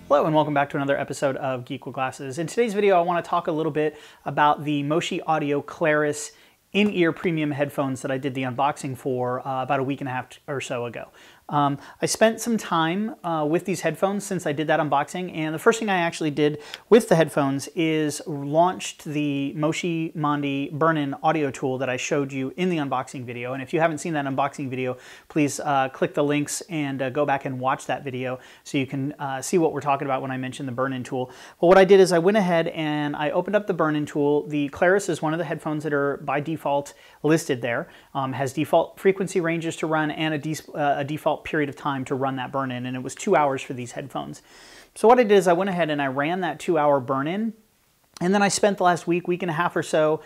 Hello and welcome back to another episode of Geek with Glasses. In today's video I want to talk a little bit about the Moshi Audio Clarus in-ear premium headphones that I did the unboxing for about a week and a half or so ago. I spent some time with these headphones since I did that unboxing, and the first thing I actually did with the headphones is launched the Moshi Mondi burn-in audio tool that I showed you in the unboxing video. And if you haven't seen that unboxing video, please click the links and go back and watch that video so you can see what we're talking about when I mentioned the burn-in tool. But what I did is I went ahead and I opened up the burn-in tool. The Clarus is one of the headphones that are by default listed there, has default frequency ranges to run and a default period of time to run that burn-in, and it was 2 hours for these headphones. So what I did is I went ahead and I ran that 2-hour burn-in, and then I spent the last week and a half or so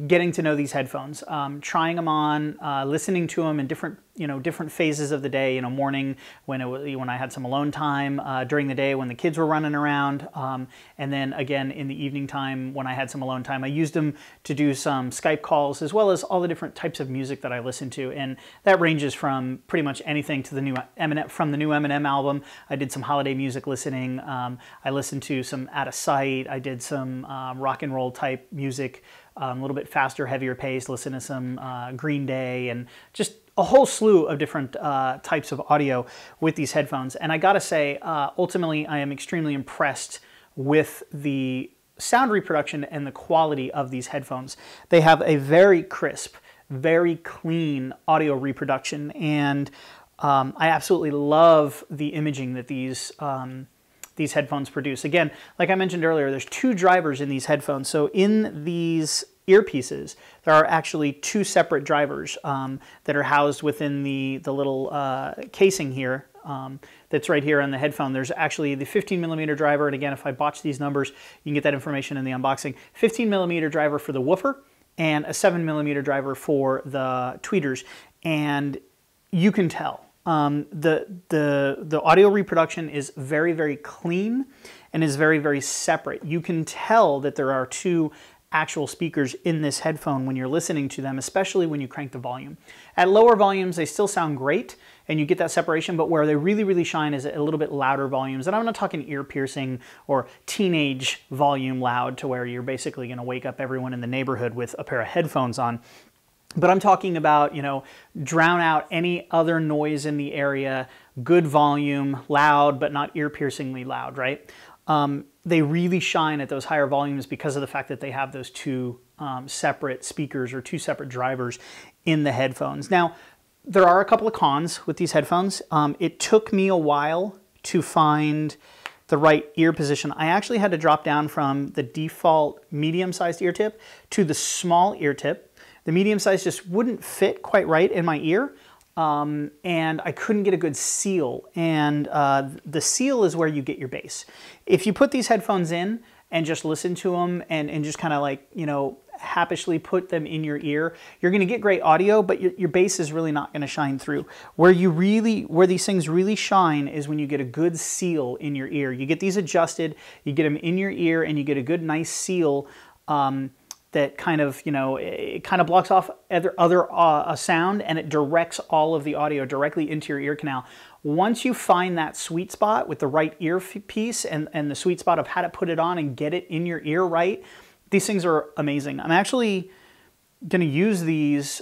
getting to know these headphones, trying them on, listening to them in different phases of the day. Morning when I had some alone time, during the day when the kids were running around, and then again in the evening time when I had some alone time. I used them to do some Skype calls as well as all the different types of music that I listen to, and that ranges from pretty much anything to the new Eminem album. I did some holiday music listening. I listened to some Out of Sight. I did some rock and roll type music. A little bit faster, heavier pace, listen to some Green Day, and just a whole slew of different types of audio with these headphones. And I gotta say, ultimately, I am extremely impressed with the sound reproduction and the quality of these headphones. They have a very crisp, very clean audio reproduction, and I absolutely love the imaging that these headphones produce. Again, like I mentioned earlier, there's 2 drivers in these headphones. So in these earpieces, there are actually 2 separate drivers that are housed within the little casing here that's right here on the headphone. There's actually the 15mm driver, and again, if I botch these numbers, you can get that information in the unboxing. 15mm driver for the woofer and a 7mm driver for the tweeters, and you can tell. The audio reproduction is very, very clean and is very, very separate. You can tell that there are 2 actual speakers in this headphone when you're listening to them, especially when you crank the volume. At lower volumes, they still sound great and you get that separation, but where they really, really shine is at a little bit louder volumes. And I'm not talking ear piercing or teenage volume loud to where you're basically going to wake up everyone in the neighborhood with a pair of headphones on. But I'm talking about, drown out any other noise in the area, good volume, loud, but not ear-piercingly loud, right? They really shine at those higher volumes because of the fact that they have those 2 separate speakers or 2 separate drivers in the headphones. Now, there are a couple of cons with these headphones. It took me a while to find the right ear position. I actually had to drop down from the default medium-sized ear tip to the small ear tip. The medium size just wouldn't fit quite right in my ear, and I couldn't get a good seal. And the seal is where you get your bass. If you put these headphones in and just listen to them and just kind of like, happishly put them in your ear, you're going to get great audio, but your bass is really not going to shine through. Where these things really shine is when you get a good seal in your ear. You get these adjusted, you get them in your ear, and you get a good nice seal that kind of, it kind of blocks off other sound, and it directs all of the audio directly into your ear canal. Once you find that sweet spot with the right earpiece and the sweet spot of how to put it on and get it in your ear right, these things are amazing. I'm actually going to use these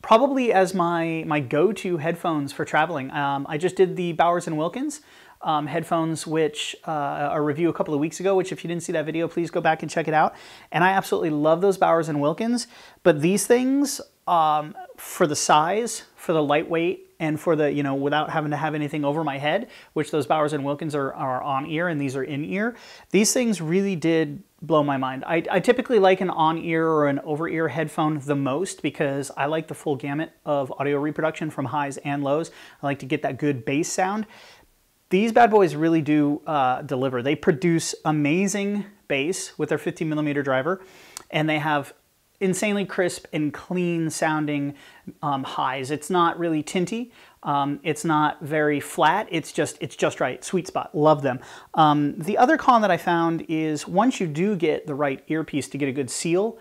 probably as my go-to headphones for traveling. I just did the Bowers & Wilkins headphones, which a review a couple of weeks ago, which if you didn't see that video, please go back and check it out. And I absolutely love those Bowers & Wilkins, but these things, for the size, for the lightweight, and for the, without having to have anything over my head, which those Bowers & Wilkins are on ear and these are in ear, these things really did blow my mind. I typically like an on-ear or an over-ear headphone the most because I like the full gamut of audio reproduction from highs and lows. I like to get that good bass sound. These bad boys really do deliver. They produce amazing bass with their 15mm driver, and they have insanely crisp and clean sounding highs. It's not really tinty. It's not very flat. It's just right. Sweet spot. Love them. The other con that I found is once you do get the right earpiece to get a good seal,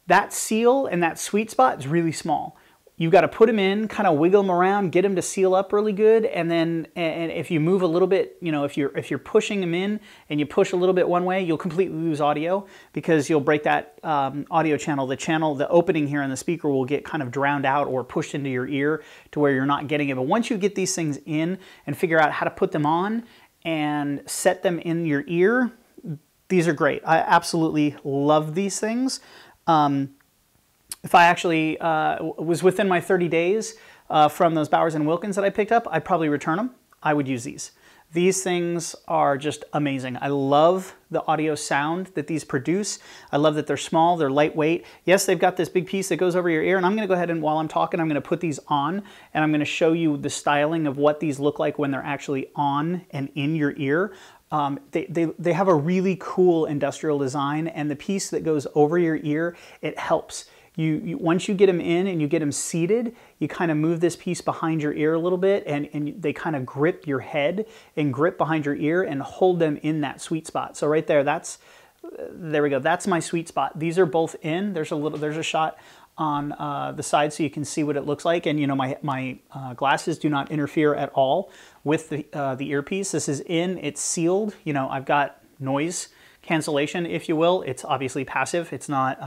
that seal and that sweet spot is really small. You've got to put them in, kind of wiggle them around, get them to seal up really good, and then if you move a little bit, you know, if you're pushing them in and you push a little bit one way, you'll completely lose audio because you'll break that audio channel. The opening here in the speaker will get kind of drowned out or pushed into your ear to where you're not getting it. But once you get these things in and figure out how to put them on and set them in your ear, these are great. I absolutely love these things. If I actually was within my 30 days from those Bowers & Wilkins that I picked up, I'd probably return them. I would use these. These things are just amazing. I love the audio sound that these produce. I love that they're small, they're lightweight. Yes, they've got this big piece that goes over your ear, and I'm gonna go ahead and while I'm talking, I'm gonna put these on, and I'm gonna show you the styling of what these look like when they're actually on and in your ear. They have a really cool industrial design, and the piece that goes over your ear, it helps. Once you get them in and you get them seated, you kind of move this piece behind your ear a little bit, and they kind of grip your head and grip behind your ear and hold them in that sweet spot. So right there, there we go. That's my sweet spot. These are both in. There's a shot on the side so you can see what it looks like. And you know, my glasses do not interfere at all with the earpiece. This is in, it's sealed. You know, I've got noise cancellation, if you will. It's obviously passive. It's not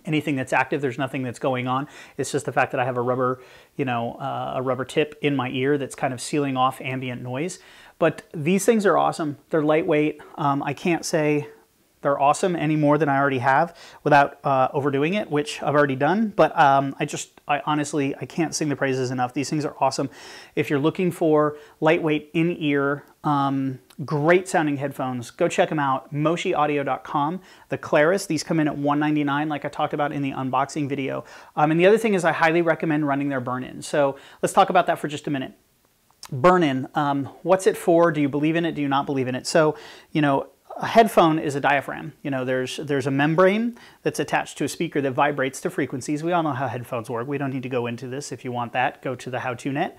anything that's active. There's nothing that's going on. It's just the fact that I have a rubber, you know, a rubber tip in my ear that's kind of sealing off ambient noise. But these things are awesome. They're lightweight. I can't say they're awesome any more than I already have without overdoing it, which I've already done. But I honestly, I can't sing the praises enough. These things are awesome. If you're looking for lightweight in-ear, great sounding headphones, go check them out. MoshiAudio.com. The Clarus, these come in at $199 like I talked about in the unboxing video. And the other thing is I highly recommend running their burn-in. So let's talk about that for just a minute. Burn-in, what's it for? Do you believe in it? Do you not believe in it? So, you know, a headphone is a diaphragm. You know, there's a membrane that's attached to a speaker that vibrates to frequencies. We all know how headphones work. We don't need to go into this. If you want that, go to the how-to net.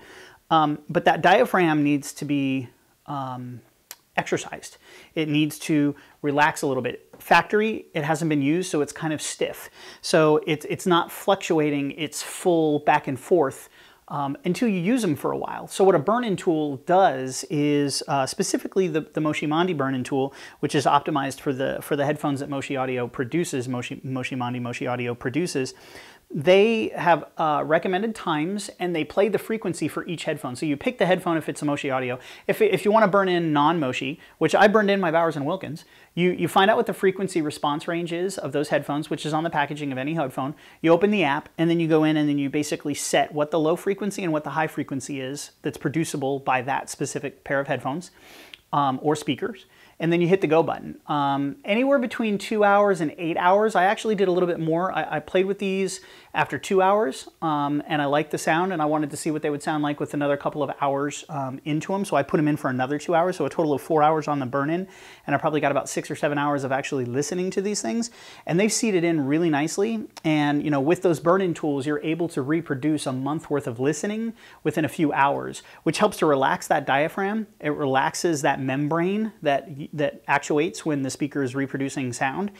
But that diaphragm needs to be exercised. It needs to relax a little bit. Factory, it hasn't been used, so it's kind of stiff. So it's not fluctuating its full back and forth until you use them for a while. So what a burn-in tool does is, specifically the Moshi burn-in tool, which is optimized for the headphones that Moshi Audio produces, Moshi Audio produces, they have recommended times and they play the frequency for each headphone. So you pick the headphone if it's a Moshi Audio. If you want to burn in non-Moshi, which I burned in my Bowers & Wilkins, you find out what the frequency response range is of those headphones, which is on the packaging of any headphone. You open the app and then you go in and then you basically set what the low frequency and what the high frequency is that's producible by that specific pair of headphones or speakers. And then you hit the go button. Anywhere between 2 hours and 8 hours. I actually did a little bit more. I played with these after 2 hours, and I liked the sound, and I wanted to see what they would sound like with another couple of hours into them. So I put them in for another 2 hours, so a total of 4 hours on the burn-in, and I probably got about 6 or 7 hours of actually listening to these things. And they've seated in really nicely. And you know, with those burn-in tools, you're able to reproduce a month worth of listening within a few hours, which helps to relax that diaphragm. It relaxes that membrane that actuates when the speaker is reproducing sound,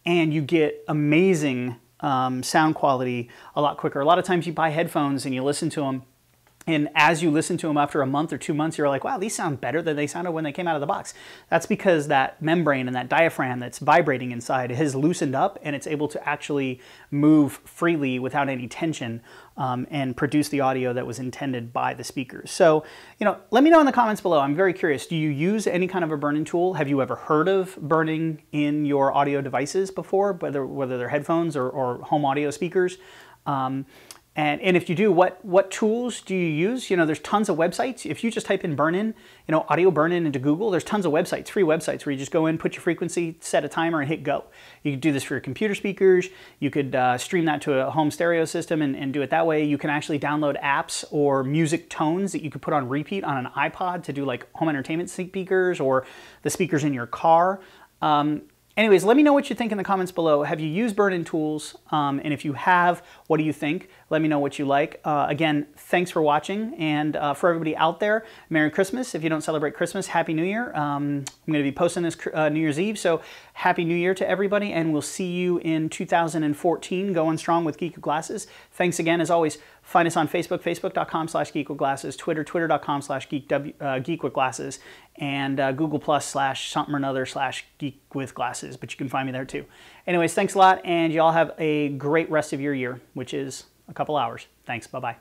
and you get amazing sound quality a lot quicker. A lot of times you buy headphones and you listen to them, and as you listen to them after a month or 2 months, you're like, wow, these sound better than they sounded when they came out of the box. That's because that membrane and that diaphragm that's vibrating inside has loosened up, and it's able to actually move freely without any tension and produce the audio that was intended by the speakers. So, you know, let me know in the comments below. I'm very curious. Do you use any kind of a burn-in tool? Have you ever heard of burning in your audio devices before, whether they're headphones or home audio speakers? And if you do, what tools do you use? You know, there's tons of websites. If you just type in burn-in, you know, audio burn-in into Google, there's tons of websites, free websites, where you just go in, put your frequency, set a timer, and hit go. You could do this for your computer speakers. You could stream that to a home stereo system and do it that way. You can actually download apps or music tones that you could put on repeat on an iPod to do like home entertainment speakers or the speakers in your car. Anyways, let me know what you think in the comments below. Have you used burn-in tools? And if you have, what do you think? Let me know what you like. Again, thanks for watching. And for everybody out there, Merry Christmas. If you don't celebrate Christmas, Happy New Year. I'm going to be posting this New Year's Eve, so Happy New Year to everybody. And we'll see you in 2014, going strong with Geek with Glasses. Thanks again, as always. Find us on Facebook, facebook.com/geekwithglasses, Twitter, twitter.com/geekwithglasses, and Google Plus/something or another/geekwithglasses, but you can find me there too. Anyways, thanks a lot, and y'all have a great rest of your year, which is a couple hours. Thanks, bye-bye.